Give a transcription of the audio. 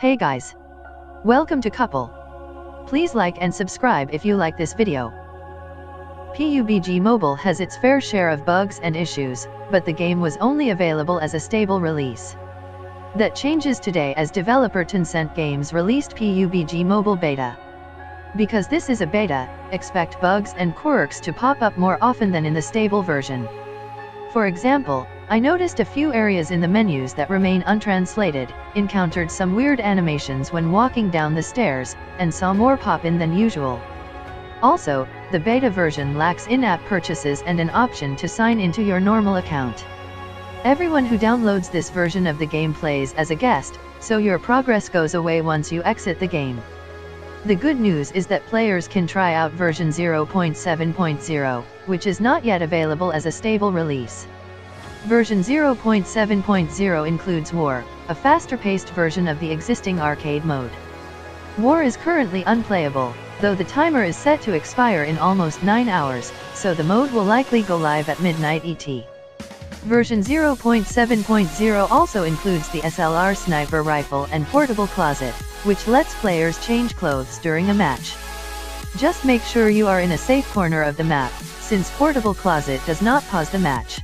Hey guys! Welcome to Couple. Please like and subscribe if you like this video. PUBG Mobile has its fair share of bugs and issues, but the game was only available as a stable release. That changes today as developer Tencent Games released PUBG Mobile Beta. Because this is a beta, expect bugs and quirks to pop up more often than in the stable version. For example, I noticed a few areas in the menus that remain untranslated, encountered some weird animations when walking down the stairs, and saw more pop-in than usual. Also, the beta version lacks in-app purchases and an option to sign into your normal account. Everyone who downloads this version of the game plays as a guest, so your progress goes away once you exit the game. The good news is that players can try out version 0.7.0, which is not yet available as a stable release. Version 0.7.0 includes War, a faster-paced version of the existing arcade mode. War is currently unplayable, though the timer is set to expire in almost 9 hours, so the mode will likely go live at midnight ET. Version 0.7.0 also includes the SLR sniper rifle and portable closet, which lets players change clothes during a match. Just make sure you are in a safe corner of the map, since portable closet does not pause the match.